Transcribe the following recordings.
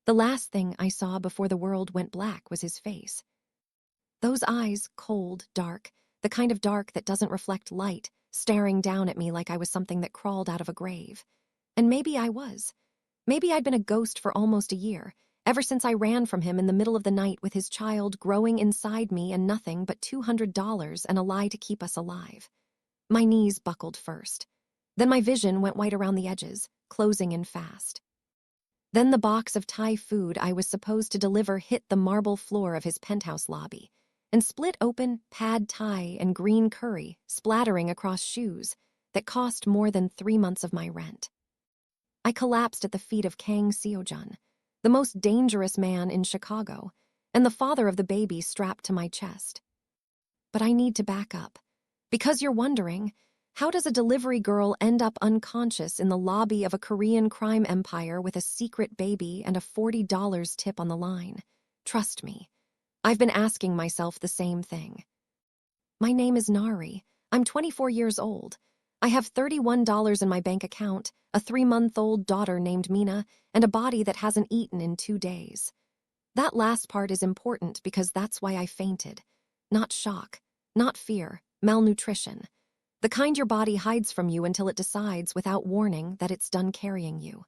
The last thing I saw before the world went black was his face. Those eyes, cold, dark, the kind of dark that doesn't reflect light, staring down at me like I was something that crawled out of a grave. And maybe I was. Maybe I'd been a ghost for almost a year, ever since I ran from him in the middle of the night with his child growing inside me and nothing but $200 and a lie to keep us alive. My knees buckled first. Then my vision went white around the edges, closing in fast. Then the box of Thai food I was supposed to deliver hit the marble floor of his penthouse lobby and split open pad Thai and green curry, splattering across shoes that cost more than 3 months of my rent. I collapsed at the feet of Kang Seo-jun, the most dangerous man in Chicago, and the father of the baby strapped to my chest. But I need to back up, because you're wondering, how does a delivery girl end up unconscious in the lobby of a Korean crime empire with a secret baby and a $40 tip on the line? Trust me, I've been asking myself the same thing. My name is Nari. I'm 24 years old. I have $31 in my bank account, a 3-month-old daughter named Mina, and a body that hasn't eaten in 2 days. That last part is important because that's why I fainted. Not shock, not fear, malnutrition. The kind your body hides from you until it decides without warning that it's done carrying you.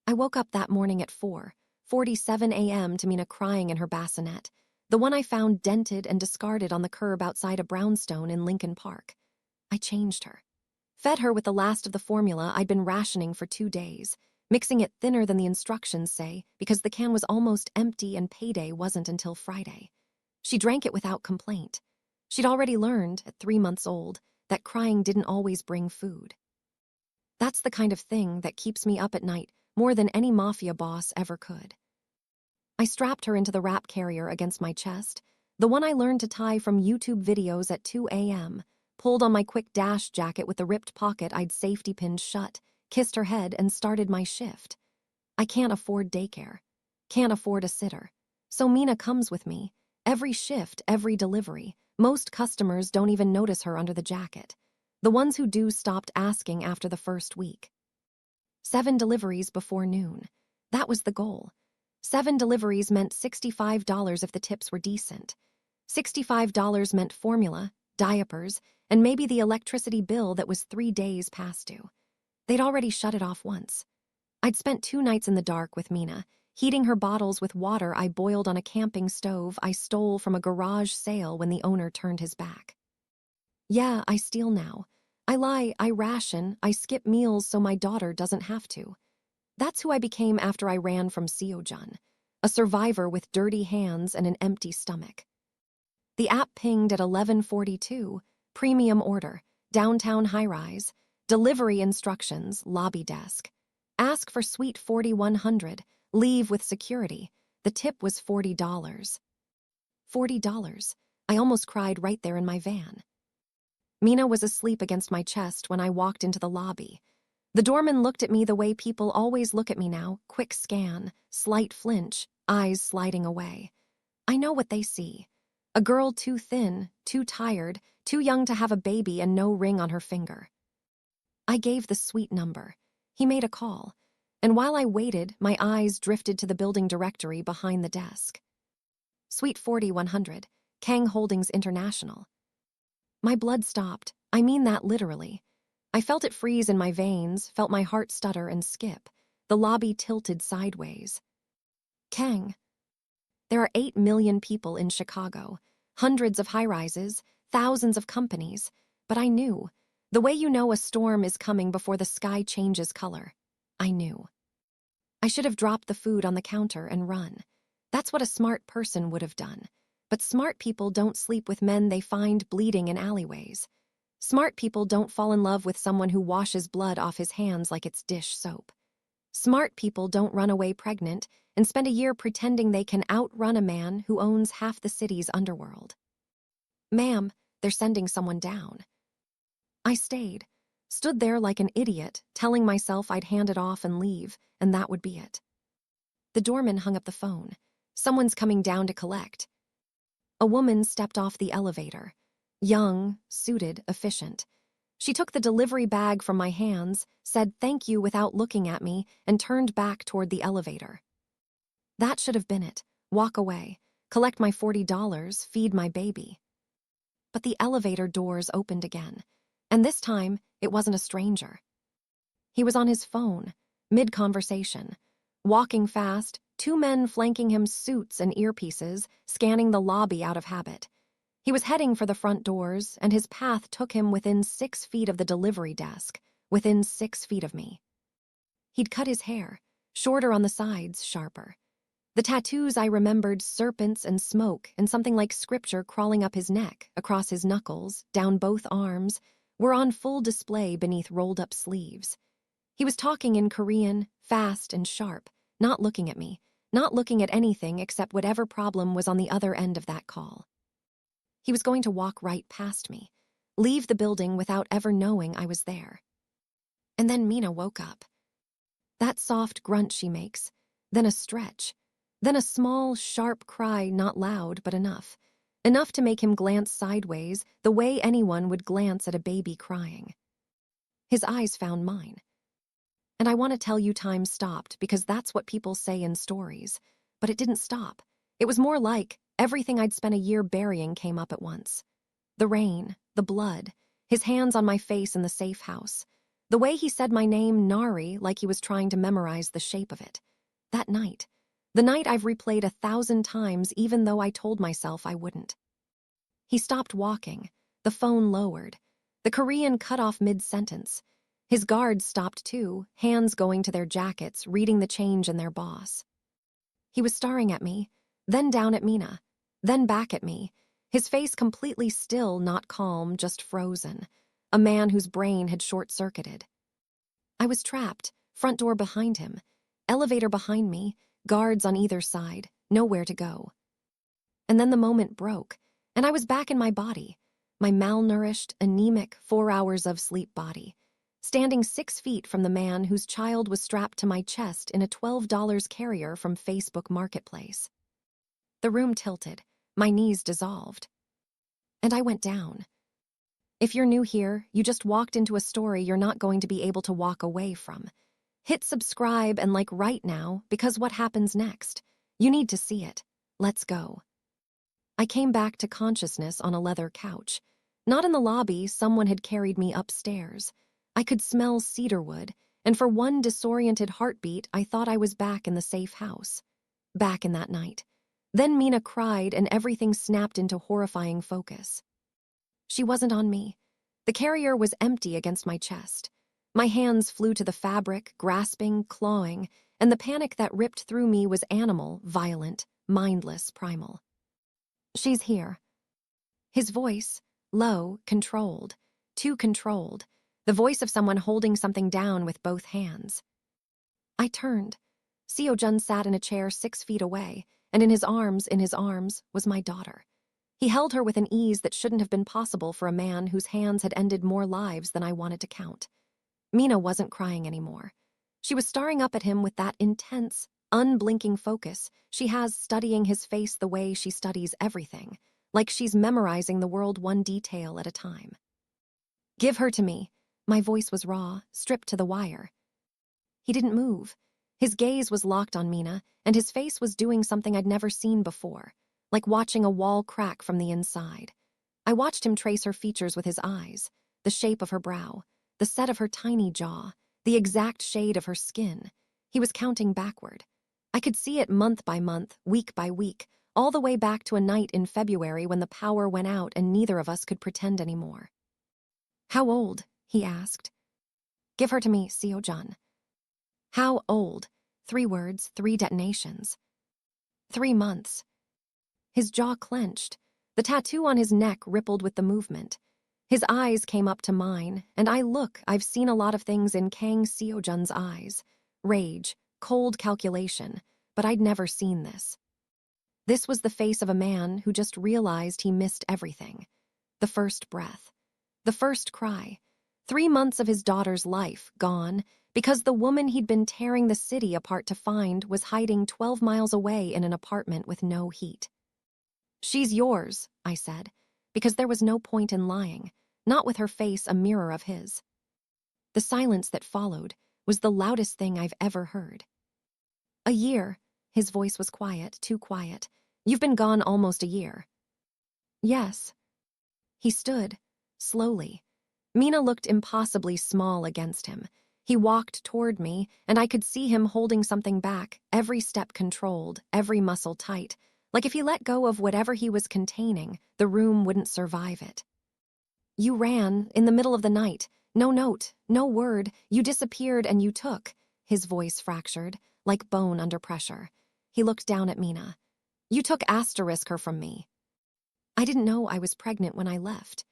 I woke up that morning at 4:47 a.m. to Mina crying in her bassinet, the one I found dented and discarded on the curb outside a brownstone in Lincoln Park. I changed her. Fed her with the last of the formula I'd been rationing for 2 days, mixing it thinner than the instructions say because the can was almost empty and payday wasn't until Friday. She drank it without complaint. She'd already learned, at 3 months old, that crying didn't always bring food. That's the kind of thing that keeps me up at night more than any mafia boss ever could. I strapped her into the wrap carrier against my chest, the one I learned to tie from YouTube videos at 2 a.m., pulled on my quick dash jacket with the ripped pocket I'd safety pinned shut, kissed her head, and started my shift. I can't afford daycare. Can't afford a sitter. So Mina comes with me. Every shift, every delivery. Most customers don't even notice her under the jacket. The ones who do stopped asking after the first week. 7 deliveries before noon. That was the goal. 7 deliveries meant $65 if the tips were decent. $65 meant formula, diapers, and maybe the electricity bill that was 3 days past due. They'd already shut it off once. I'd spent 2 nights in the dark with Mina, heating her bottles with water I boiled on a camping stove I stole from a garage sale when the owner turned his back. Yeah, I steal now. I lie, I ration, I skip meals so my daughter doesn't have to. That's who I became after I ran from Seo-jun, a survivor with dirty hands and an empty stomach. The app pinged at 11:42, premium order, downtown high-rise, delivery instructions, lobby desk. Ask for suite 4100, leave with security. The tip was $40. $40. I almost cried right there in my van. Mina was asleep against my chest when I walked into the lobby. The doorman looked at me the way people always look at me now, quick scan, slight flinch, eyes sliding away. I know what they see. A girl too thin, too tired, too young to have a baby and no ring on her finger. I gave the suite number. He made a call. And while I waited, my eyes drifted to the building directory behind the desk. Suite 4100, Kang Holdings International. My blood stopped. I mean that literally. I felt it freeze in my veins, felt my heart stutter and skip. The lobby tilted sideways. Kang. There are 8 million people in Chicago, hundreds of high-rises, thousands of companies, but I knew. The way you know a storm is coming before the sky changes color. I knew. I should have dropped the food on the counter and run. That's what a smart person would have done. But smart people don't sleep with men they find bleeding in alleyways. Smart people don't fall in love with someone who washes blood off his hands like it's dish soap. Smart people don't run away pregnant and spend a year pretending they can outrun a man who owns half the city's underworld. Ma'am, they're sending someone down. I stayed, stood there like an idiot, telling myself I'd hand it off and leave, and that would be it. The doorman hung up the phone. Someone's coming down to collect. A woman stepped off the elevator. Young, suited, efficient. She took the delivery bag from my hands, said thank you without looking at me, and turned back toward the elevator. That should have been it. Walk away, collect my $40, feed my baby. But the elevator doors opened again, and this time it wasn't a stranger. He was on his phone, mid-conversation, walking fast, two men flanking him, suits and earpieces, scanning the lobby out of habit. He was heading for the front doors, and his path took him within 6 feet of the delivery desk, within 6 feet of me. He'd cut his hair, shorter on the sides, sharper. The tattoos I remembered, serpents and smoke and something like scripture crawling up his neck, across his knuckles, down both arms, were on full display beneath rolled-up sleeves. He was talking in Korean, fast and sharp, not looking at me, not looking at anything except whatever problem was on the other end of that call. He was going to walk right past me, leave the building without ever knowing I was there. And then Mina woke up. That soft grunt she makes, then a stretch, then a small, sharp cry, not loud, but enough to make him glance sideways the way anyone would glance at a baby crying. His eyes found mine. And I want to tell you time stopped because that's what people say in stories. But it didn't stop. It was more like everything I'd spent a year burying came up at once. The rain, the blood, his hands on my face in the safe house. The way he said my name, Nari, like he was trying to memorize the shape of it. That night. The night I've replayed 1,000 times even though I told myself I wouldn't. He stopped walking. The phone lowered. The Korean cut off mid-sentence. His guards stopped too, hands going to their jackets, reading the change in their boss. He was staring at me, then down at Mina, then back at me, his face completely still, not calm, just frozen. A man whose brain had short-circuited. I was trapped, front door behind him, elevator behind me, guards on either side, nowhere to go. And then the moment broke, and I was back in my body, my malnourished, anemic 4 hours of sleep body, standing 6 feet from the man whose child was strapped to my chest in a $12 carrier from Facebook Marketplace. The room tilted, my knees dissolved. And I went down. If you're new here, you just walked into a story you're not going to be able to walk away from. Hit subscribe and like right now, because what happens next? You need to see it. Let's go. I came back to consciousness on a leather couch. Not in the lobby, someone had carried me upstairs. I could smell cedarwood, and for one disoriented heartbeat, I thought I was back in the safe house. Back in that night. Then Mina cried and everything snapped into horrifying focus. She wasn't on me. The carrier was empty against my chest. My hands flew to the fabric, grasping, clawing, and the panic that ripped through me was animal, violent, mindless, primal. She's here. His voice, low, controlled, too controlled, the voice of someone holding something down with both hands. I turned. Seo-jun sat in a chair 6 feet away, and in his arms, was my daughter. He held her with an ease that shouldn't have been possible for a man whose hands had ended more lives than I wanted to count. Mina wasn't crying anymore. She was staring up at him with that intense, unblinking focus she has studying his face the way she studies everything, like she's memorizing the world one detail at a time. Give her to me. My voice was raw, stripped to the wire. He didn't move. His gaze was locked on Mina, and his face was doing something I'd never seen before, like watching a wall crack from the inside. I watched him trace her features with his eyes, the shape of her brow, the set of her tiny jaw, the exact shade of her skin. He was counting backward. I could see it month by month, week by week, all the way back to a night in February when the power went out and neither of us could pretend anymore. How old? He asked. Give her to me, Seo-jun. How old? 3 words, 3 detonations. 3 months. His jaw clenched. The tattoo on his neck rippled with the movement. His eyes came up to mine, and I've seen a lot of things in Kang Seo-jun's eyes. Rage, cold calculation, but I'd never seen this. This was the face of a man who just realized he missed everything. The first breath. The first cry. 3 months of his daughter's life gone because the woman he'd been tearing the city apart to find was hiding 12 miles away in an apartment with no heat. She's yours, I said, because there was no point in lying, not with her face a mirror of his. The silence that followed was the loudest thing I've ever heard. A year, His voice was quiet, too quiet. You've been gone almost a year. Yes. He stood, slowly. Mina looked impossibly small against him. He walked toward me, and I could see him holding something back, every step controlled, every muscle tight, like if he let go of whatever he was containing, the room wouldn't survive it. You ran, in the middle of the night. No note, no word. You disappeared and you took. His voice fractured, like bone under pressure. He looked down at Mina. You took her from me. I didn't know I was pregnant when I left.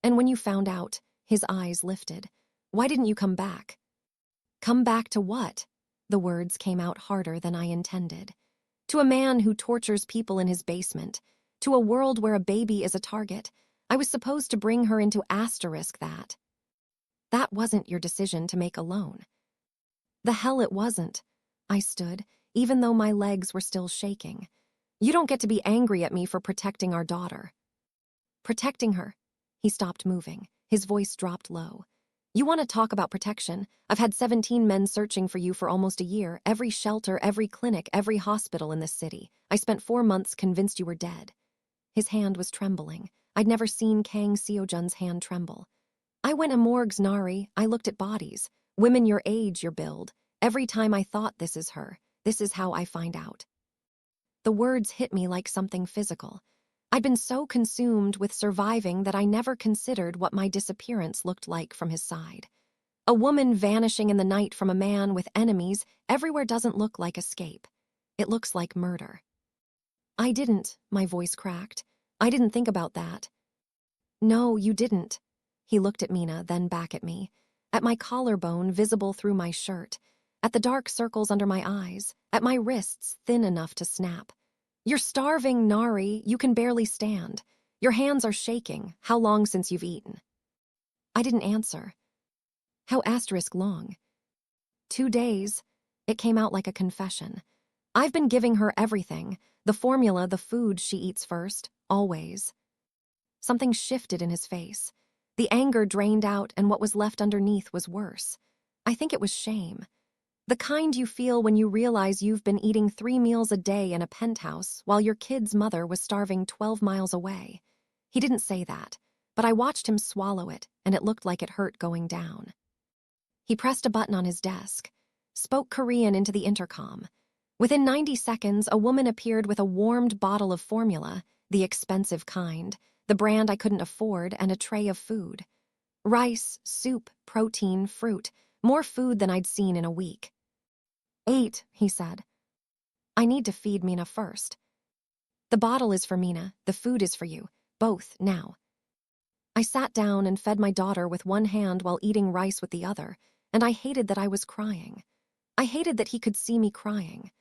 And when you found out, his eyes lifted. Why didn't you come back? Come back to what? The words came out harder than I intended. To a man who tortures people in his basement. To a world where a baby is a target. I was supposed to bring her into that. That wasn't your decision to make alone. The hell it wasn't. I stood, even though my legs were still shaking. You don't get to be angry at me for protecting our daughter. Protecting her? He stopped moving. His voice dropped low. You want to talk about protection? I've had 17 men searching for you for almost a year, every shelter, every clinic, every hospital in this city. I spent 4 months convinced you were dead. His hand was trembling. I'd never seen Kang Seo-jun's hand tremble. I went to morgues, Nari. I looked at bodies. Women your age, your build. Every time I thought this is her. This is how I find out. The words hit me like something physical. I'd been so consumed with surviving that I never considered what my disappearance looked like from his side. A woman vanishing in the night from a man with enemies everywhere doesn't look like escape. It looks like murder. I didn't, my voice cracked. I didn't think about that. No, you didn't. He looked at Mina, then back at me. At my collarbone visible through my shirt. At the dark circles under my eyes. At my wrists thin enough to snap. You're starving, Nari. You can barely stand. Your hands are shaking. How long since you've eaten? I didn't answer. How long? 2 days. It came out like a confession. I've been giving her everything. The formula, the food she eats first. Always. Something shifted in his face. The anger drained out, and what was left underneath was worse. I think it was shame. The kind you feel when you realize you've been eating 3 meals a day in a penthouse while your kid's mother was starving 12 miles away. He didn't say that, but I watched him swallow it, and it looked like it hurt going down. He pressed a button on his desk, spoke Korean into the intercom. Within 90 seconds, a woman appeared with a warmed bottle of formula, the expensive kind, the brand I couldn't afford, and a tray of food. Rice, soup, protein, fruit, more food than I'd seen in a week. 8, he said. I need to feed Mina first. The bottle is for Mina, the food is for you, both, now. I sat down and fed my daughter with one hand while eating rice with the other, and I hated that I was crying. I hated that he could see me crying.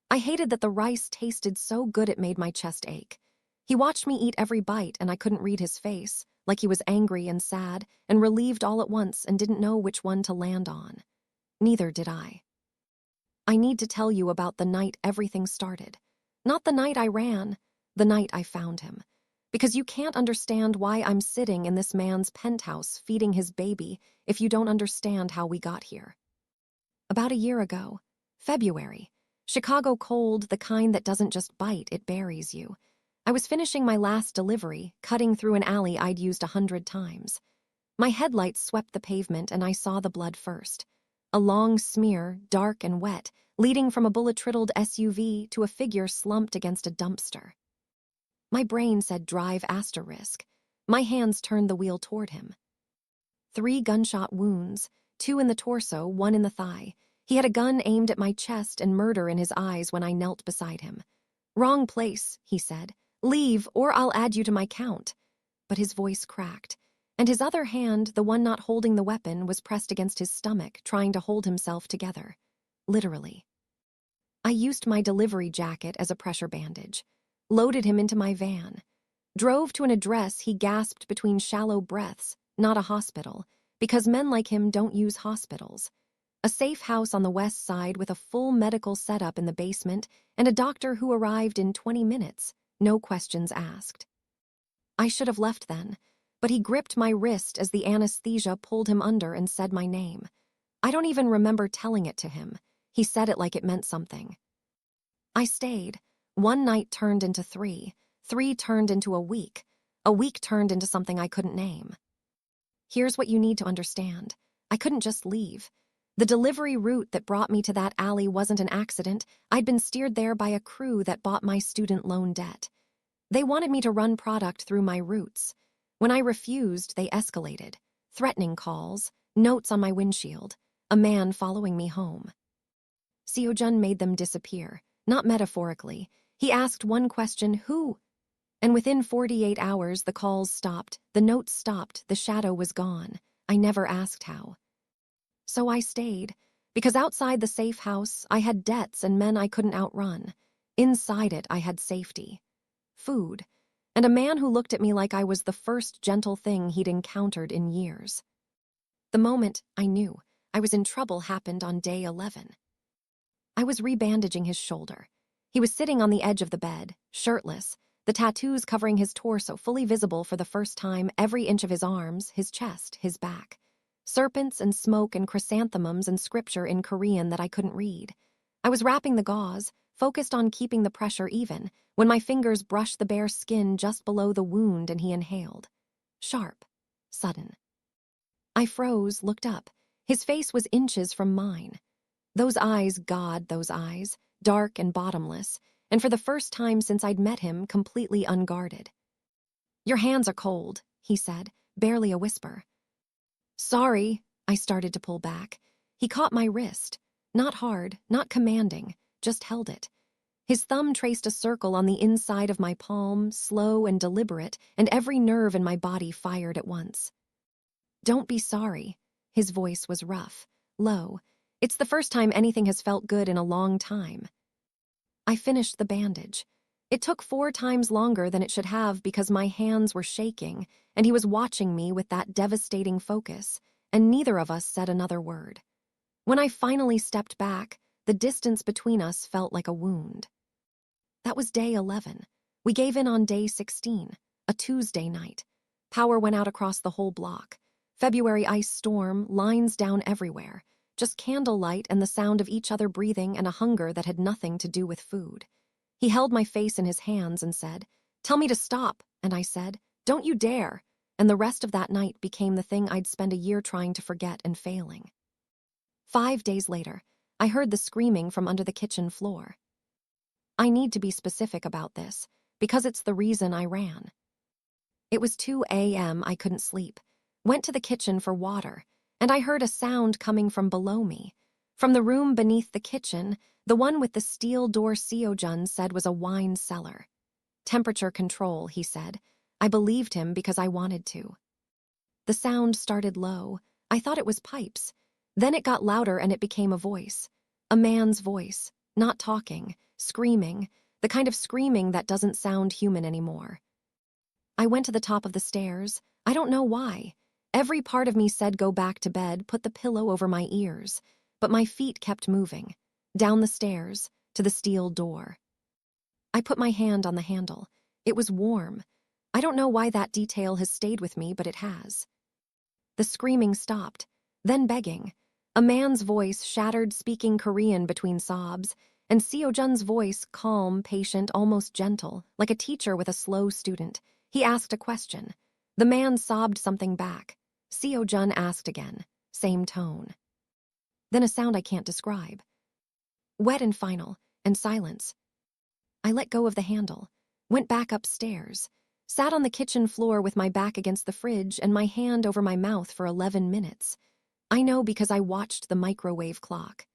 I hated that the rice tasted so good it made my chest ache. He watched me eat every bite and I couldn't read his face, like he was angry and sad and relieved all at once and didn't know which one to land on. Neither did I. I need to tell you about the night everything started. Not the night I ran, the night I found him. Because you can't understand why I'm sitting in this man's penthouse feeding his baby if you don't understand how we got here. About a year ago, February, Chicago cold, the kind that doesn't just bite, it buries you. I was finishing my last delivery, cutting through an alley I'd used 100 times. My headlights swept the pavement and I saw the blood first. A long smear, dark and wet, leading from a bullet-riddled SUV to a figure slumped against a dumpster. My brain said drive asterisk. My hands turned the wheel toward him. 3 gunshot wounds, 2 in the torso, 1 in the thigh. He had a gun aimed at my chest and murder in his eyes when I knelt beside him. Wrong place, he said. Leave, or I'll add you to my count. But his voice cracked, and his other hand, the one not holding the weapon, was pressed against his stomach, trying to hold himself together. Literally. I used my delivery jacket as a pressure bandage, loaded him into my van, drove to an address he gasped between shallow breaths, not a hospital, because men like him don't use hospitals. A safe house on the west side with a full medical setup in the basement and a doctor who arrived in 20 minutes, no questions asked. I should have left then, but he gripped my wrist as the anesthesia pulled him under and said my name. I don't even remember telling it to him. He said it like it meant something. I stayed. One night turned into three. Three turned into a week. A week turned into something I couldn't name. Here's what you need to understand. I couldn't just leave. The delivery route that brought me to that alley wasn't an accident. I'd been steered there by a crew that bought my student loan debt. They wanted me to run product through my routes. When I refused, they escalated. Threatening calls, notes on my windshield, a man following me home. Seo-jun made them disappear, not metaphorically. He asked one question, who? And within 48 hours, the calls stopped, the notes stopped, the shadow was gone. I never asked how. So I stayed, because outside the safe house, I had debts and men I couldn't outrun. Inside it, I had safety, food, and a man who looked at me like I was the first gentle thing he'd encountered in years. The moment I knew I was in trouble happened on day 11. I was rebandaging his shoulder. He was sitting on the edge of the bed, shirtless, the tattoos covering his torso fully visible for the first time, every inch of his arms, his chest, his back. Serpents and smoke and chrysanthemums and scripture in Korean that I couldn't read. I was wrapping the gauze, focused on keeping the pressure even, when my fingers brushed the bare skin just below the wound and he inhaled. Sharp, sudden. I froze, looked up. His face was inches from mine. Those eyes, God, those eyes, dark and bottomless, and for the first time since I'd met him, completely unguarded. "Your hands are cold," he said, barely a whisper. "Sorry," I started to pull back. He caught my wrist. Not hard, not commanding, just held it. His thumb traced a circle on the inside of my palm, slow and deliberate, and every nerve in my body fired at once. "Don't be sorry." His voice was rough, low. "It's the first time anything has felt good in a long time." I finished the bandage. It took 4 times longer than it should have because my hands were shaking, and he was watching me with that devastating focus, and neither of us said another word. When I finally stepped back, the distance between us felt like a wound. That was day 11. We gave in on day 16, a Tuesday night. Power went out across the whole block. February ice storm, lines down everywhere. Just candlelight and the sound of each other breathing and a hunger that had nothing to do with food. He held my face in his hands and said, "Tell me to stop," and I said, "Don't you dare," and the rest of that night became the thing I'd spent a year trying to forget and failing. 5 days later, I heard the screaming from under the kitchen floor. I need to be specific about this, because it's the reason I ran. It was 2 a.m. I couldn't sleep. Went to the kitchen for water, and I heard a sound coming from below me. From the room beneath the kitchen, the one with the steel door Seo-jun said was a wine cellar. "Temperature control," he said. I believed him because I wanted to. The sound started low. I thought it was pipes. Then it got louder and it became a voice. A man's voice, not talking, screaming, the kind of screaming that doesn't sound human anymore. I went to the top of the stairs. I don't know why. Every part of me said go back to bed, put the pillow over my ears. But my feet kept moving. Down the stairs, to the steel door. I put my hand on the handle. It was warm. I don't know why that detail has stayed with me, but it has. The screaming stopped, then begging. A man's voice shattered, speaking Korean between sobs, and Seo-jun's voice, calm, patient, almost gentle, like a teacher with a slow student. He asked a question. The man sobbed something back. Seo-jun asked again, same tone. Then a sound I can't describe. Wet and final, and silence. I let go of the handle, went back upstairs, sat on the kitchen floor with my back against the fridge and my hand over my mouth for 11 minutes. I know because I watched the microwave clock.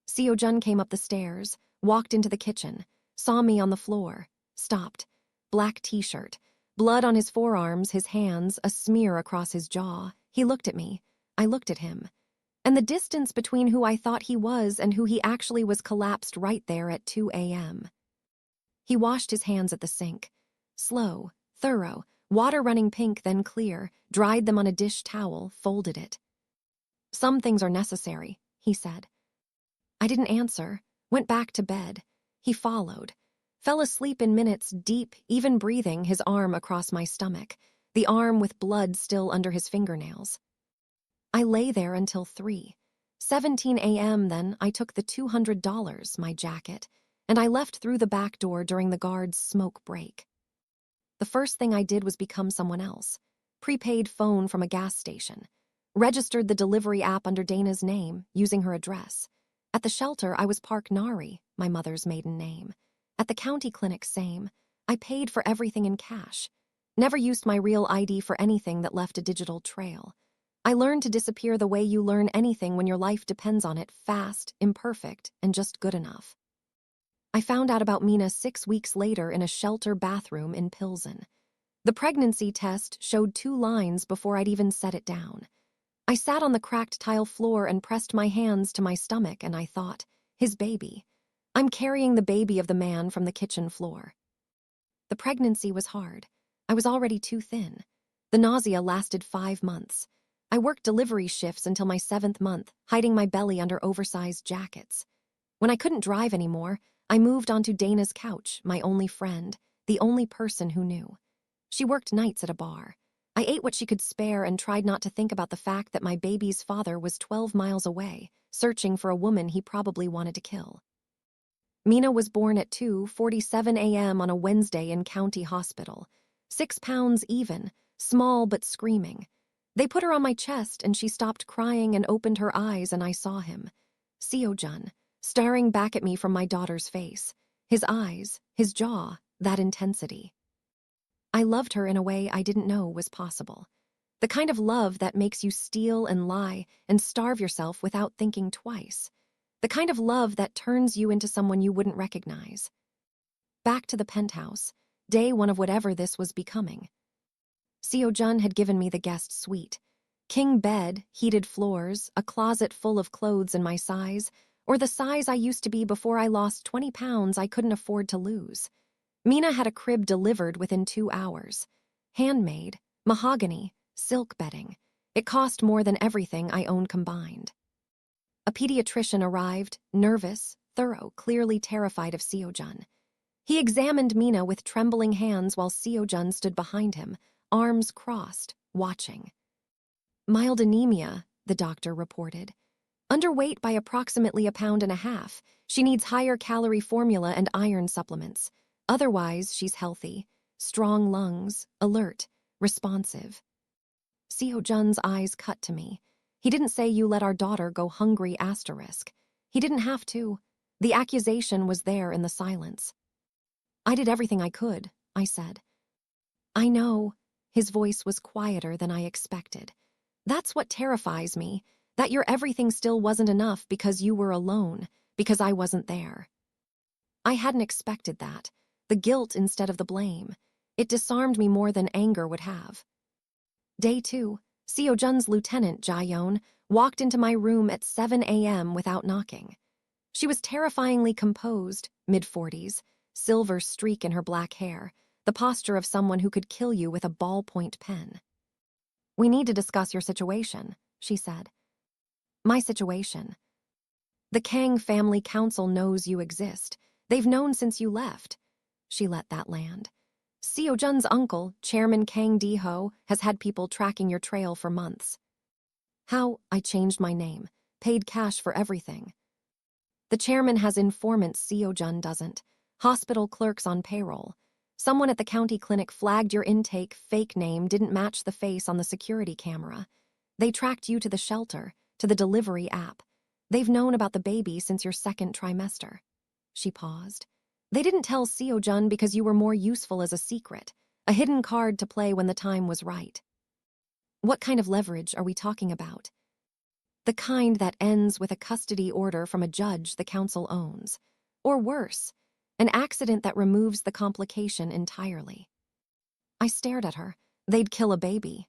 Seo-jun came up the stairs, walked into the kitchen, saw me on the floor, stopped. Black t-shirt, blood on his forearms, his hands, a smear across his jaw. He looked at me. I looked at him. And the distance between who I thought he was and who he actually was collapsed right there at 2 a.m. He washed his hands at the sink. Slow, thorough, water running pink then clear, dried them on a dish towel, folded it. "Some things are necessary," he said. I didn't answer, went back to bed. He followed. Fell asleep in minutes, deep, even breathing, his arm across my stomach, the arm with blood still under his fingernails. I lay there until 3. 17 a.m. then I took the $200, my jacket, and I left through the back door during the guard's smoke break. The first thing I did was become someone else. Prepaid phone from a gas station. Registered the delivery app under Dana's name, using her address. At the shelter, I was Park Nari, my mother's maiden name. At the county clinic, same. I paid for everything in cash. Never used my real ID for anything that left a digital trail. I learned to disappear the way you learn anything when your life depends on it, fast, imperfect, and just good enough. I found out about Mina 6 weeks later in a shelter bathroom in Pilsen. The pregnancy test showed 2 lines before I'd even set it down. I sat on the cracked tile floor and pressed my hands to my stomach, and I thought, his baby. I'm carrying the baby of the man from the kitchen floor. The pregnancy was hard. I was already too thin. The nausea lasted 5 months. I worked delivery shifts until my 7th month, hiding my belly under oversized jackets. When I couldn't drive anymore, I moved onto Dana's couch, my only friend, the only person who knew. She worked nights at a bar. I ate what she could spare and tried not to think about the fact that my baby's father was 12 miles away, searching for a woman he probably wanted to kill. Mina was born at 2:47 a.m. on a Wednesday in County Hospital. 6 pounds even, small but screaming. They put her on my chest and she stopped crying and opened her eyes, and I saw him. Seo-jun, staring back at me from my daughter's face. His eyes, his jaw, that intensity. I loved her in a way I didn't know was possible. The kind of love that makes you steal and lie and starve yourself without thinking twice. The kind of love that turns you into someone you wouldn't recognize. Back to the penthouse, day 1 of whatever this was becoming. Seo-jun had given me the guest suite. King bed, heated floors, a closet full of clothes in my size, or the size I used to be before I lost 20 pounds I couldn't afford to lose. Mina had a crib delivered within 2 hours. Handmade, mahogany, silk bedding. It cost more than everything I owned combined. A pediatrician arrived, nervous, thorough, clearly terrified of Seo-jun. He examined Mina with trembling hands while Seo-jun stood behind him, arms crossed, watching. Mild anemia, the doctor reported. Underweight by approximately 1.5 pounds. She needs higher calorie formula and iron supplements. Otherwise, she's healthy. Strong lungs, alert, responsive. Seo-jun's eyes cut to me. He didn't say you let our daughter go hungry asterisk. He didn't have to. The accusation was there in the silence. I did everything I could, I said. I know. His voice was quieter than I expected. That's what terrifies me, that your everything still wasn't enough because you were alone, because I wasn't there. I hadn't expected that. The guilt instead of the blame. It disarmed me more than anger would have. Day 2, Seo-jun's lieutenant, Jaeyeon, walked into my room at 7 a.m. without knocking. She was terrifyingly composed, mid-40s, silver streak in her black hair, the posture of someone who could kill you with a ballpoint pen. We need to discuss your situation, she said. My situation. The Kang family council knows you exist. They've known since you left. She let that land. Seo-jun's uncle, Chairman Kang Di-ho, has had people tracking your trail for months. How? I changed my name, paid cash for everything. The chairman has informants, Seo-jun doesn't. Hospital clerks on payroll. Someone at the county clinic flagged your intake fake name didn't match the face on the security camera. They tracked you to the shelter, to the delivery app. They've known about the baby since your 2nd trimester. She paused. They didn't tell Seo-jun because you were more useful as a secret, a hidden card to play when the time was right. What kind of leverage are we talking about? The kind that ends with a custody order from a judge the council owns. Or worse, an accident that removes the complication entirely. I stared at her. They'd kill a baby.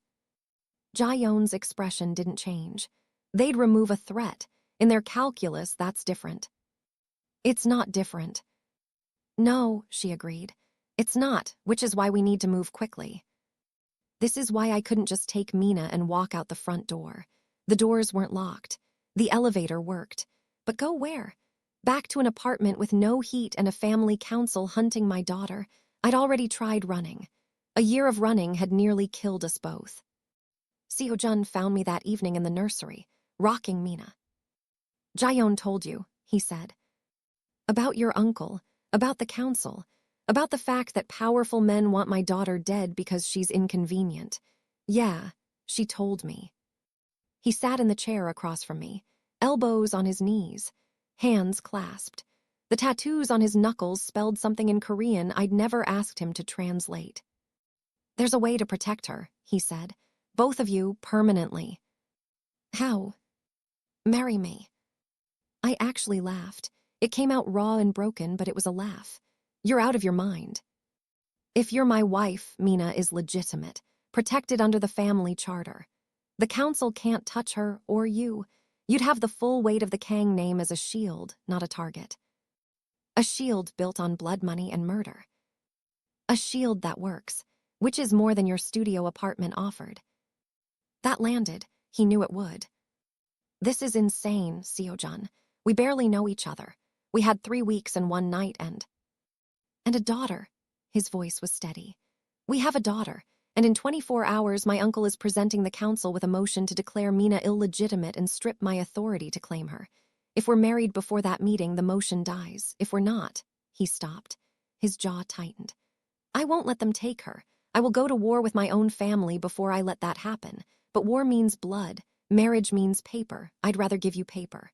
Jaeyeon's expression didn't change. They'd remove a threat. In their calculus, that's different. It's not different. No, she agreed. It's not, which is why we need to move quickly. This is why I couldn't just take Mina and walk out the front door. The doors weren't locked. The elevator worked. But go where? Back to an apartment with no heat and a family council hunting my daughter. I'd already tried running. A year of running had nearly killed us both. Seo-jun found me that evening in the nursery, rocking Mina. Jaeyeon told you, he said. About your uncle, about the council, about the fact that powerful men want my daughter dead because she's inconvenient. Yeah, she told me. He sat in the chair across from me, elbows on his knees, hands clasped. The tattoos on his knuckles spelled something in Korean I'd never asked him to translate. There's a way to protect her, he said. Both of you, permanently. How? Marry me. I actually laughed. It came out raw and broken, but it was a laugh. You're out of your mind. If you're my wife, Mina is legitimate, protected under the family charter. The council can't touch her or you. You'd have the full weight of the Kang name as a shield, not a target. A shield built on blood money and murder. A shield that works, which is more than your studio apartment offered. That landed. He knew it would. This is insane, Seo-jun. We barely know each other. We had 3 weeks and 1 night and a daughter. His voice was steady. We have a daughter, and in 24 hours my uncle is presenting the council with a motion to declare Mina illegitimate and strip my authority to claim her. If we're married before that meeting, the motion dies. If we're not, he stopped. His jaw tightened. I won't let them take her. I will go to war with my own family before I let that happen. But war means blood. Marriage means paper. I'd rather give you paper.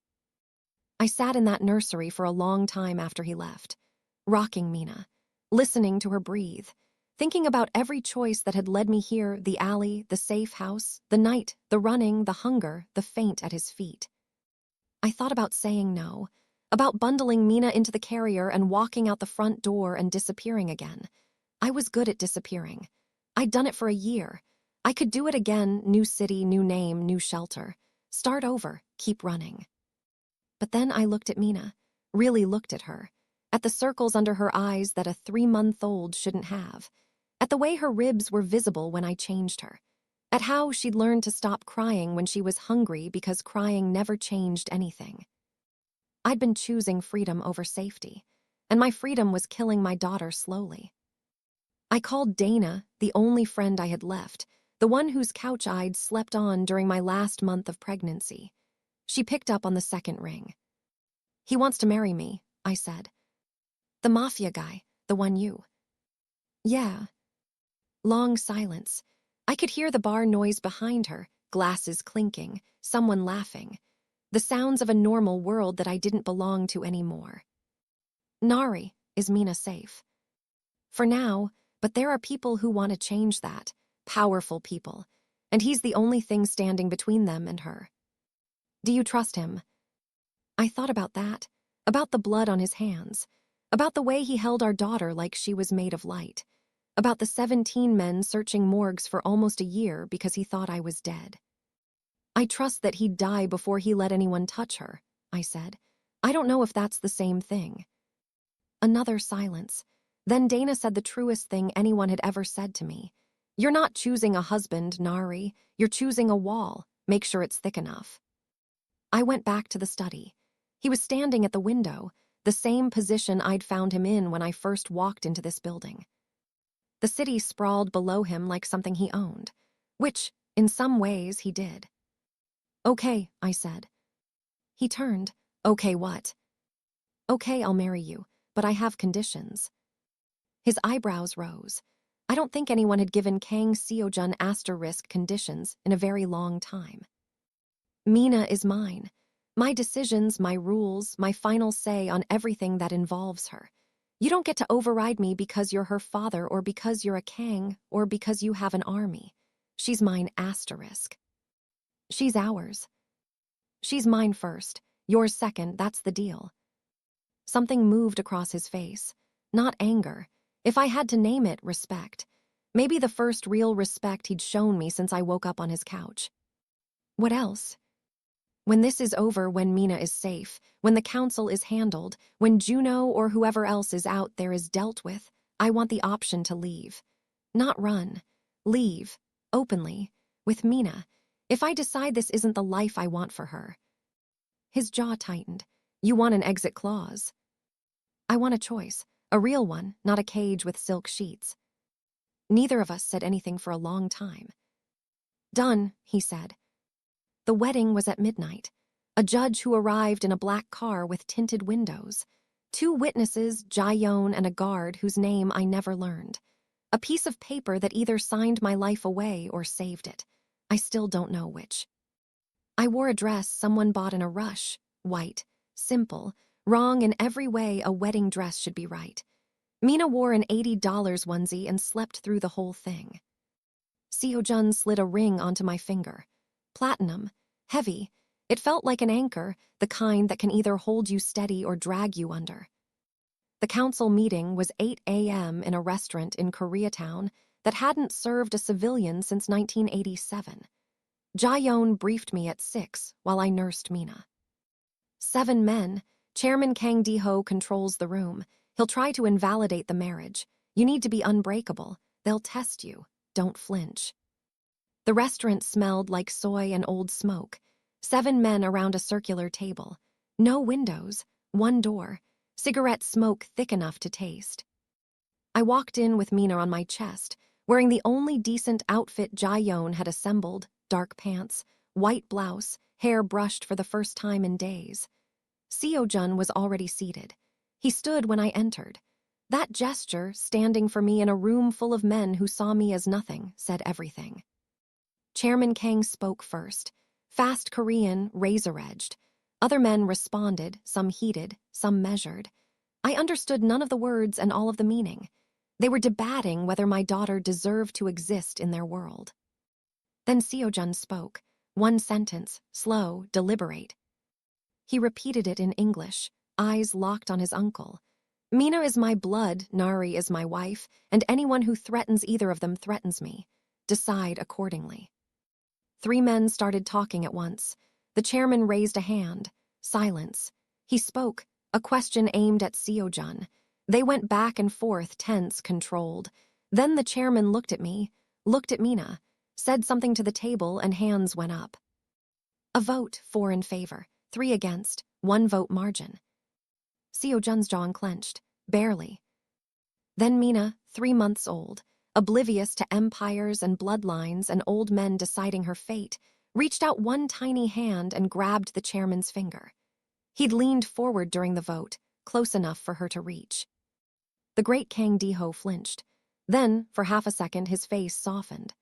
I sat in that nursery for a long time after he left, rocking Mina, listening to her breathe, thinking about every choice that had led me here, the alley, the safe house, the night, the running, the hunger, the faint at his feet. I thought about saying no, about bundling Mina into the carrier and walking out the front door and disappearing again. I was good at disappearing. I'd done it for a year. I could do it again, new city, new name, new shelter. Start over, keep running. But then I looked at Mina, really looked at her, at the circles under her eyes that a 3-month-old shouldn't have, at the way her ribs were visible when I changed her, at how she'd learned to stop crying when she was hungry because crying never changed anything. I'd been choosing freedom over safety, and my freedom was killing my daughter slowly. I called Dana, the only friend I had left, the one whose couch I'd slept on during my last month of pregnancy. She picked up on the second ring. He wants to marry me, I said. The mafia guy, the one you. Yeah. Long silence. I could hear the bar noise behind her, glasses clinking, someone laughing. The sounds of a normal world that I didn't belong to anymore. Nari, is Mina safe? For now, but there are people who want to change that, powerful people, and he's the only thing standing between them and her. Do you trust him? I thought about that, about the blood on his hands, about the way he held our daughter like she was made of light, about the 17 men searching morgues for almost a year because he thought I was dead. I trust that he'd die before he let anyone touch her, I said. I don't know if that's the same thing. Another silence. Then Dana said the truest thing anyone had ever said to me. You're not choosing a husband, Nari. You're choosing a wall. Make sure it's thick enough. I went back to the study. He was standing at the window, the same position I'd found him in when I first walked into this building. The city sprawled below him like something he owned, which, in some ways, he did. Okay, I said. He turned. Okay, what? Okay, I'll marry you, but I have conditions. His eyebrows rose. I don't think anyone had given Kang Seo-jun asterisk conditions in a very long time. Mina is mine. My decisions, my rules, my final say on everything that involves her. You don't get to override me because you're her father or because you're a Kang or because you have an army. She's mine asterisk. She's ours. She's mine first, yours second, that's the deal. Something moved across his face. Not anger. If I had to name it, respect. Maybe the first real respect he'd shown me since I woke up on his couch. What else? When this is over, when Mina is safe, when the council is handled, when Juno or whoever else is out there is dealt with, I want the option to leave. Not run. Leave. Openly. With Mina. If I decide this isn't the life I want for her. His jaw tightened. You want an exit clause. I want a choice. A real one, not a cage with silk sheets. Neither of us said anything for a long time. Done, he said. The wedding was at midnight. A judge who arrived in a black car with tinted windows. 2 witnesses, Jae-yeon and a guard whose name I never learned. A piece of paper that either signed my life away or saved it. I still don't know which. I wore a dress someone bought in a rush, white, simple, wrong in every way a wedding dress should be right. Mina wore an $80 onesie and slept through the whole thing. Seo-jun slid a ring onto my finger. Platinum, heavy. It felt like an anchor, the kind that can either hold you steady or drag you under. The council meeting was 8 a.m. in a restaurant in Koreatown that hadn't served a civilian since 1987. Jae-yeon briefed me at 6 while I nursed Mina. 7 men. Chairman Kang Seo-jun controls the room. He'll try to invalidate the marriage. You need to be unbreakable. They'll test you. Don't flinch. The restaurant smelled like soy and old smoke. 7 men around a circular table. No windows. 1 door. Cigarette smoke thick enough to taste. I walked in with Mina on my chest, wearing the only decent outfit Jae-yeon had assembled, dark pants, white blouse, hair brushed for the first time in days. Seo-jun was already seated. He stood when I entered. That gesture, standing for me in a room full of men who saw me as nothing, said everything. Chairman Kang spoke first. Fast Korean, razor-edged. Other men responded, some heated, some measured. I understood none of the words and all of the meaning. They were debating whether my daughter deserved to exist in their world. Then Seo-jun spoke. 1 sentence, slow, deliberate. He repeated it in English, eyes locked on his uncle. Mina is my blood, Nari is my wife, and anyone who threatens either of them threatens me. Decide accordingly. 3 men started talking at once. The chairman raised a hand. Silence. He spoke, a question aimed at Seo-jun. They went back and forth, tense, controlled. Then the chairman looked at me, looked at Mina, said something to the table, and hands went up. A vote, 4 in favor, 3 against, 1 vote margin. Seo-jun's jaw unclenched, barely. Then Mina, 3 months old, oblivious to empires and bloodlines and old men deciding her fate, reached out 1 tiny hand and grabbed the chairman's finger. He'd leaned forward during the vote, close enough for her to reach. The great Kang Seo-jun flinched. Then, for half a second, his face softened.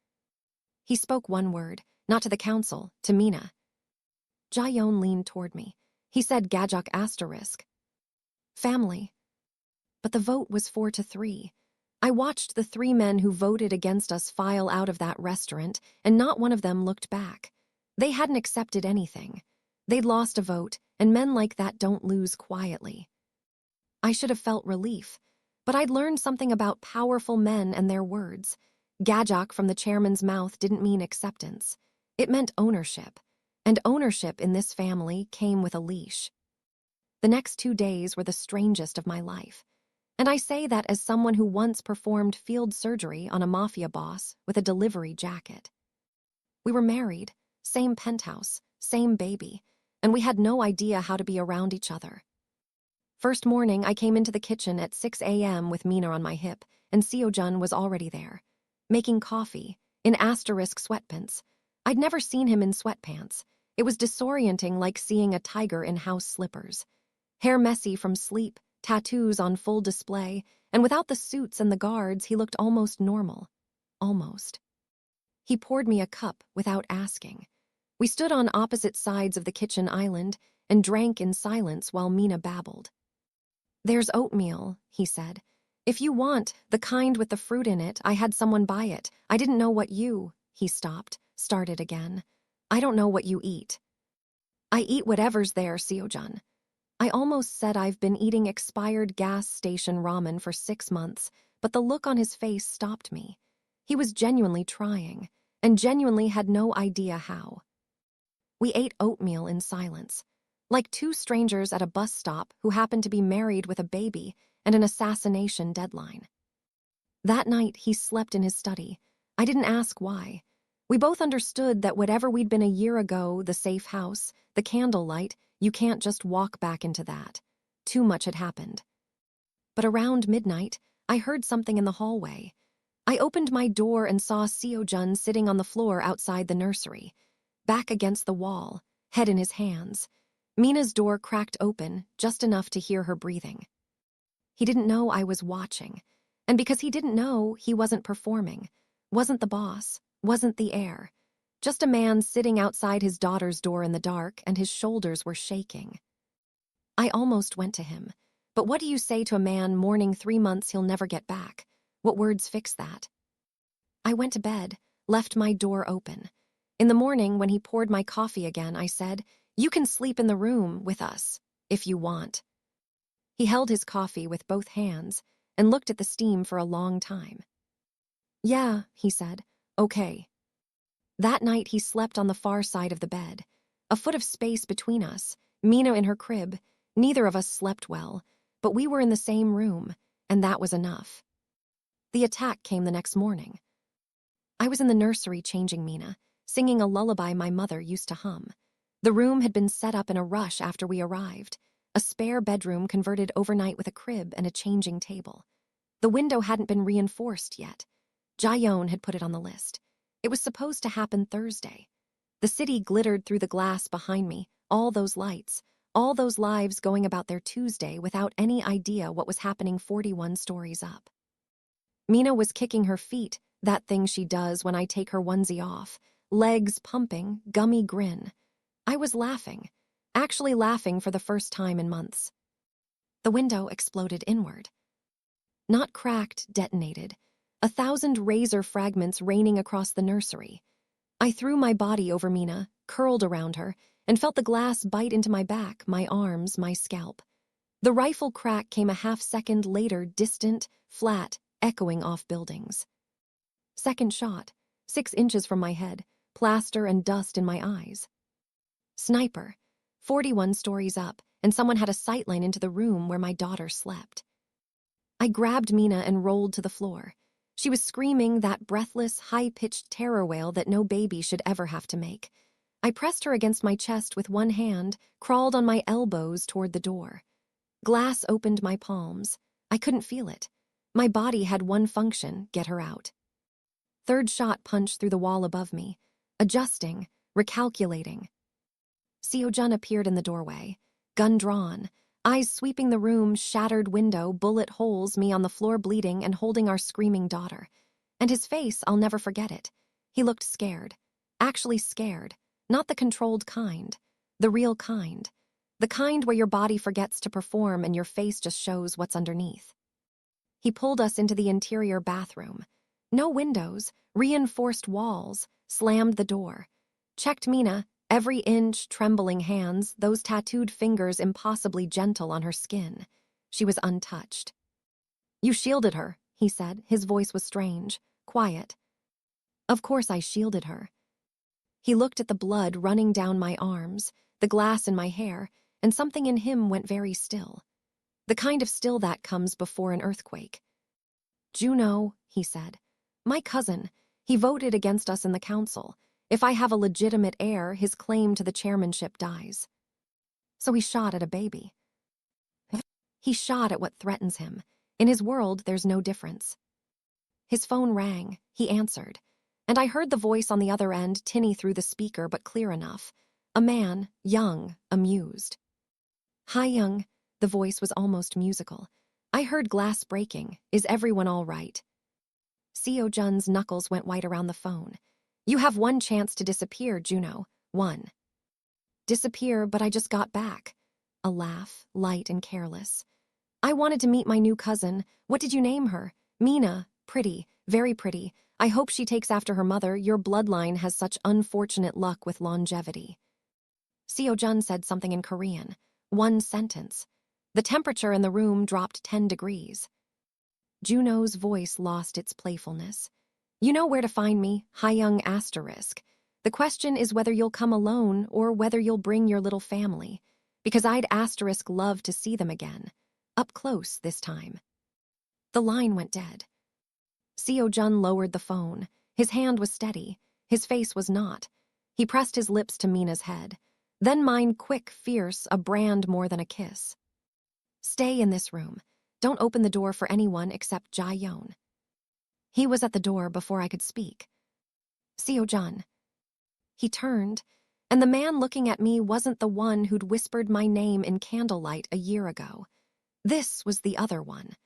He spoke 1 word, not to the council, to Mina. Jae-yeon leaned toward me. He said Gajok asterisk. Family. But the vote was 4-3. I watched the 3 men who voted against us file out of that restaurant, and not one of them looked back. They hadn't accepted anything. They'd lost a vote, and men like that don't lose quietly. I should have felt relief, but I'd learned something about powerful men and their words. Gajok from the chairman's mouth didn't mean acceptance. It meant ownership, and ownership in this family came with a leash. The next 2 days were the strangest of my life. And I say that as someone who once performed field surgery on a mafia boss with a delivery jacket. We were married, same penthouse, same baby, and we had no idea how to be around each other. First morning, I came into the kitchen at 6 a.m. with Mina on my hip, and Seo-jun was already there, making coffee, in asterisk sweatpants. I'd never seen him in sweatpants. It was disorienting, like seeing a tiger in house slippers. Hair messy from sleep, tattoos on full display, and without the suits and the guards, he looked almost normal. Almost. He poured me a cup without asking. We stood on opposite sides of the kitchen island and drank in silence while Mina babbled. "There's oatmeal," he said. "If you want, the kind with the fruit in it, I had someone buy it. I didn't know what you—" He stopped, started again. "I don't know what you eat." "I eat whatever's there, Seo-jun." I almost said I've been eating expired gas station ramen for 6 months, but the look on his face stopped me. He was genuinely trying, and genuinely had no idea how. We ate oatmeal in silence, like 2 strangers at a bus stop who happened to be married with a baby and an assassination deadline. That night, he slept in his study. I didn't ask why. We both understood that whatever we'd been a year ago, the safe house, the candlelight, you can't just walk back into that. Too much had happened. But around midnight, I heard something in the hallway. I opened my door and saw Seo-jun sitting on the floor outside the nursery, back against the wall, head in his hands. Mina's door cracked open, just enough to hear her breathing. He didn't know I was watching. And because he didn't know, he wasn't performing, wasn't the boss, wasn't the heir. Just a man sitting outside his daughter's door in the dark, and his shoulders were shaking. I almost went to him. But what do you say to a man mourning 3 months he'll never get back? What words fix that? I went to bed, left my door open. In the morning, when he poured my coffee again, I said, "You can sleep in the room with us, if you want." He held his coffee with both hands and looked at the steam for a long time. "Yeah," he said, "okay." That night he slept on the far side of the bed. A foot of space between us, Mina in her crib. Neither of us slept well, but we were in the same room, and that was enough. The attack came the next morning. I was in the nursery changing Mina, singing a lullaby my mother used to hum. The room had been set up in a rush after we arrived, a spare bedroom converted overnight with a crib and a changing table. The window hadn't been reinforced yet. Jaeyeon had put it on the list. It was supposed to happen Thursday. The city glittered through the glass behind me, all those lights, all those lives going about their Tuesday without any idea what was happening 41 stories up. Mina was kicking her feet, that thing she does when I take her onesie off, legs pumping, gummy grin. I was laughing, actually laughing for the first time in months. The window exploded inward. Not cracked, detonated. 1,000 razor fragments raining across the nursery. I threw my body over Mina, curled around her, and felt the glass bite into my back, my arms, my scalp. The rifle crack came a half-second later, distant, flat, echoing off buildings. Second shot, 6 inches from my head, plaster and dust in my eyes. Sniper, 41 stories up, and someone had a sightline into the room where my daughter slept. I grabbed Mina and rolled to the floor. She was screaming that breathless, high-pitched terror wail that no baby should ever have to make. I pressed her against my chest with one hand, crawled on my elbows toward the door. Glass opened my palms. I couldn't feel it. My body had one function: get her out. Third shot punched through the wall above me, adjusting, recalculating. Seo-jun appeared in the doorway, gun drawn, eyes sweeping the room, shattered window, bullet holes, me on the floor bleeding and holding our screaming daughter. And his face, I'll never forget it. He looked scared. Actually scared. Not the controlled kind. The real kind. The kind where your body forgets to perform and your face just shows what's underneath. He pulled us into the interior bathroom. No windows, reinforced walls, slammed the door. Checked Mina, every inch, trembling hands, those tattooed fingers impossibly gentle on her skin. She was untouched. "You shielded her," he said. His voice was strange, quiet. Of course I shielded her. He looked at the blood running down my arms, the glass in my hair, and something in him went very still. The kind of still that comes before an earthquake. "Juno," he said. "My cousin. He voted against us in the council. If I have a legitimate heir, his claim to the chairmanship dies." So he shot at a baby. He shot at what threatens him. In his world, there's no difference. His phone rang. He answered. And I heard the voice on the other end tinny through the speaker, but clear enough. A man, young, amused. "Hi, Young." The voice was almost musical. "I heard glass breaking. Is everyone all right?" Seo-jun's knuckles went white around the phone. "You have one chance to disappear, Juno. One." Disappear, but I just got back. A laugh, light and careless. "I wanted to meet my new cousin. What did you name her?" "Mina. Pretty, very pretty. I hope she takes after her mother. Your bloodline has such unfortunate luck with longevity." Seo-jun said something in Korean. One sentence. The temperature in the room dropped 10 degrees. Juno's voice lost its playfulness. "You know where to find me, Hyung asterisk. The question is whether you'll come alone or whether you'll bring your little family. Because I'd asterisk love to see them again. Up close this time." The line went dead. Seo-jun lowered the phone. His hand was steady. His face was not. He pressed his lips to Mina's head. Then mine, quick, fierce, a brand more than a kiss. "Stay in this room. Don't open the door for anyone except Jaeyeon." He was at the door before I could speak. "Seo-jun." He turned, and the man looking at me wasn't the one who'd whispered my name in candlelight a year ago. This was the other one.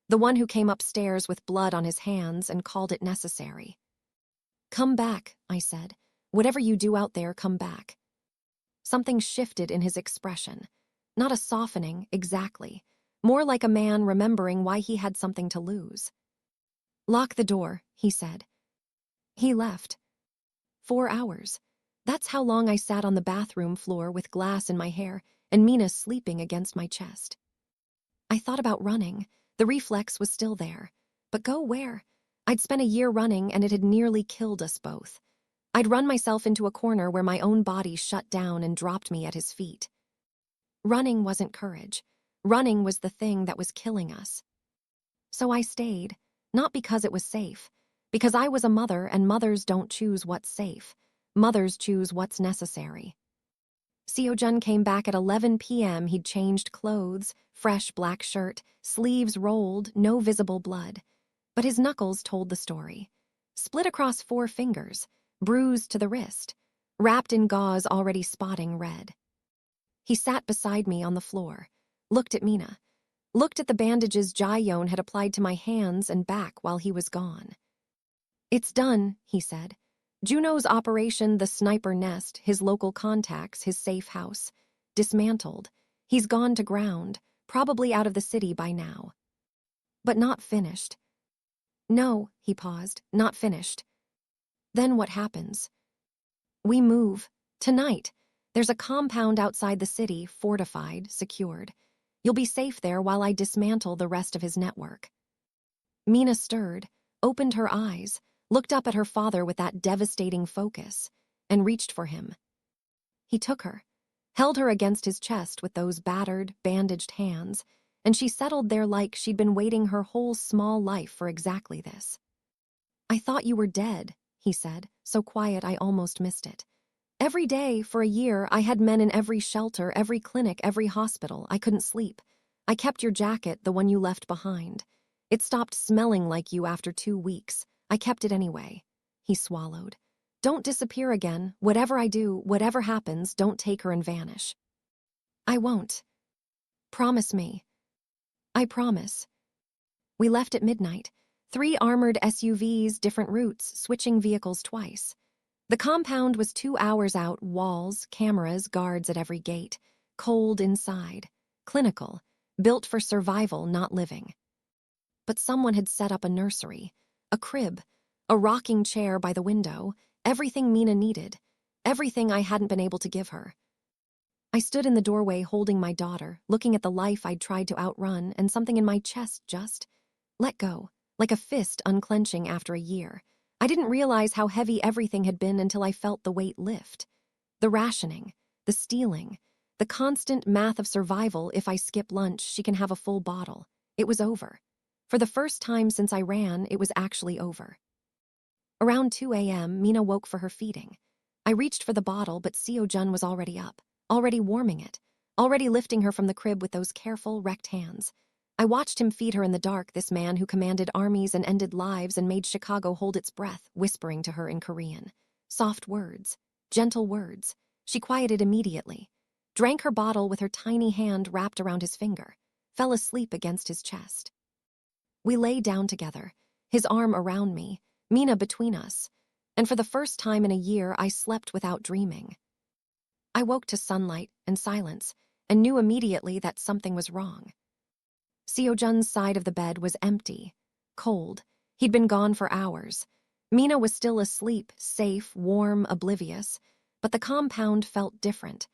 The one who came upstairs with blood on his hands and called it necessary. "Come back," I said. "Whatever you do out there, come back." Something shifted in his expression. Not a softening, exactly. More like a man remembering why he had something to lose. "Lock the door," he said. He left. 4 hours. That's how long I sat on the bathroom floor with glass in my hair and Mina sleeping against my chest. I thought about running. The reflex was still there. But go where? I'd spent a year running and it had nearly killed us both. I'd run myself into a corner where my own body shut down and dropped me at his feet. Running wasn't courage. Running was the thing that was killing us. So I stayed, not because it was safe, because I was a mother and mothers don't choose what's safe. Mothers choose what's necessary. Seo-jun came back at 11 p.m. He'd changed clothes, fresh black shirt, sleeves rolled, no visible blood. But his knuckles told the story. Split across 4 fingers, bruised to the wrist, wrapped in gauze already spotting red. He sat beside me on the floor, looked at Mina, looked at the bandages Jae-yeon had applied to my hands and back while he was gone. "It's done," he said. Juno's operation, the sniper nest, his local contacts, his safe house. Dismantled. He's gone to ground, probably out of the city by now. But not finished. "No," he paused, "not finished." "Then what happens?" "We move. Tonight. There's a compound outside the city, fortified, secured. You'll be safe there while I dismantle the rest of his network." Mina stirred, opened her eyes, looked up at her father with that devastating focus, and reached for him. He took her, held her against his chest with those battered, bandaged hands, and she settled there like she'd been waiting her whole small life for exactly this. "I thought you were dead," he said, so quiet I almost missed it. "Every day, for a year, I had men in every shelter, every clinic, every hospital. I couldn't sleep. I kept your jacket, the one you left behind. It stopped smelling like you after 2 weeks. I kept it anyway." He swallowed. "Don't disappear again. Whatever I do, whatever happens, don't take her and vanish." "I won't." "Promise me." "I promise." We left at midnight. 3 armored SUVs, different routes, switching vehicles twice. The compound was 2 hours out, walls, cameras, guards at every gate. Cold inside. Clinical. Built for survival, not living. But someone had set up a nursery. A crib. A rocking chair by the window. Everything Mina needed. Everything I hadn't been able to give her. I stood in the doorway holding my daughter, looking at the life I'd tried to outrun, and something in my chest just let go, like a fist unclenching after a year. I didn't realize how heavy everything had been until I felt the weight lift. The rationing, the stealing, the constant math of survival. If I skip lunch, she can have a full bottle. It was over. For the first time since I ran, it was actually over. Around 2 a.m., Mina woke for her feeding. I reached for the bottle, but Seo-jun was already up, already warming it, already lifting her from the crib with those careful, wrecked hands. I watched him feed her in the dark, this man who commanded armies and ended lives and made Chicago hold its breath, whispering to her in Korean. Soft words, gentle words. She quieted immediately, drank her bottle with her tiny hand wrapped around his finger, fell asleep against his chest. We lay down together, his arm around me, Mina between us, and for the first time in a year I slept without dreaming. I woke to sunlight and silence, and knew immediately that something was wrong. Seo-jun's side of the bed was empty, cold. He'd been gone for hours. Mina was still asleep, safe, warm, oblivious, but the compound felt different.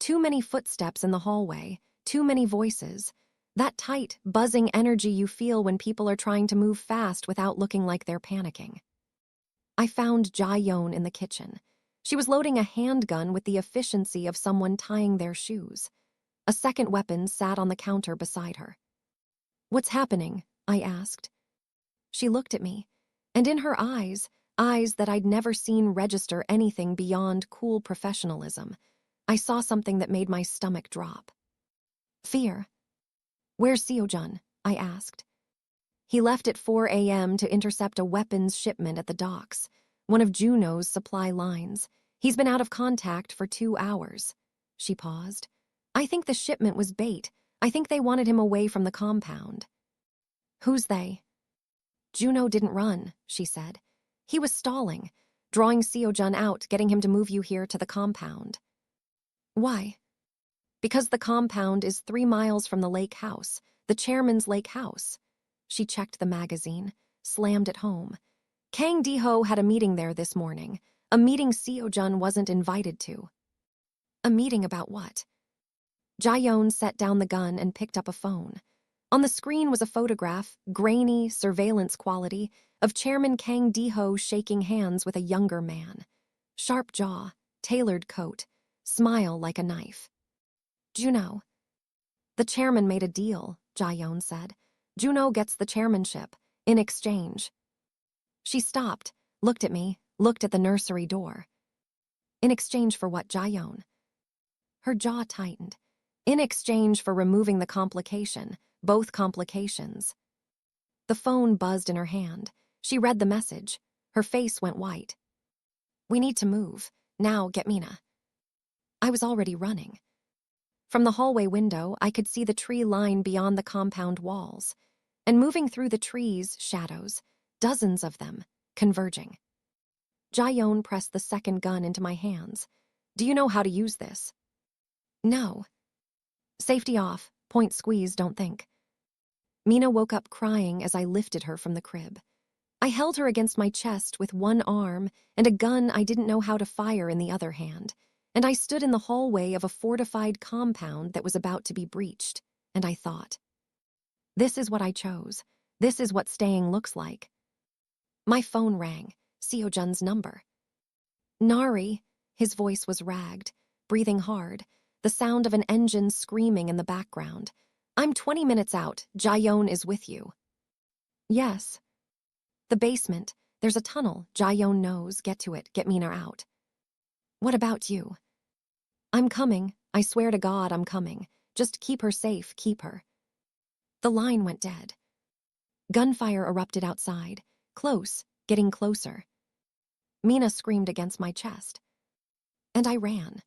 Too many footsteps in the hallway, too many voices. That tight, buzzing energy you feel when people are trying to move fast without looking like they're panicking. I found Jae-yeon in the kitchen. She was loading a handgun with the efficiency of someone tying their shoes. A second weapon sat on the counter beside her. "What's happening?" I asked. She looked at me, and in her eyes that I'd never seen register anything beyond cool professionalism, I saw something that made my stomach drop. Fear. "Where's Seo-jun?" I asked. "He left at 4 a.m. to intercept a weapons shipment at the docks, one of Juno's supply lines. He's been out of contact for 2 hours." She paused. "I think the shipment was bait, I think they wanted him away from the compound. Who's they? Juno didn't run, she said. He was stalling, drawing Seo-jun out, getting him to move you here to the compound. Why? Because the compound is 3 miles from the lake house, the chairman's lake house. She checked the magazine, slammed it home. Kang Seo-jun had a meeting there this morning, a meeting Seo-jun wasn't invited to. A meeting about what? Jae-yeon set down the gun and picked up a phone. On the screen was a photograph, grainy, surveillance quality, of Chairman Kang Seo-jun shaking hands with a younger man. Sharp jaw, tailored coat, smile like a knife. Juno. The chairman made a deal, Jae-yeon said. Juno gets the chairmanship, in exchange. She stopped, looked at me, looked at the nursery door. In exchange for what, Jae-yeon? Her jaw tightened. In exchange for removing the complication, both complications. The phone buzzed in her hand. She read the message. Her face went white. We need to move. Now, get Mina. I was already running. From the hallway window, I could see the tree line beyond the compound walls. And moving through the trees, shadows, dozens of them, converging. Jae-yeon pressed the second gun into my hands. Do you know how to use this? No. Safety off, point squeeze, don't think. Mina woke up crying as I lifted her from the crib. I held her against my chest with one arm and a gun I didn't know how to fire in the other hand, and I stood in the hallway of a fortified compound that was about to be breached, and I thought, this is what I chose. This is what staying looks like. My phone rang, Seo-jun's number. Nari, his voice was ragged, breathing hard, the sound of an engine screaming in the background. I'm 20 minutes out, Jae-yeon is with you. Yes. The basement, there's a tunnel, Jae-yeon knows, get to it, get Mina out. What about you? I'm coming, I swear to God I'm coming. Just keep her safe, keep her. The line went dead. Gunfire erupted outside, close, getting closer. Mina screamed against my chest. And I ran.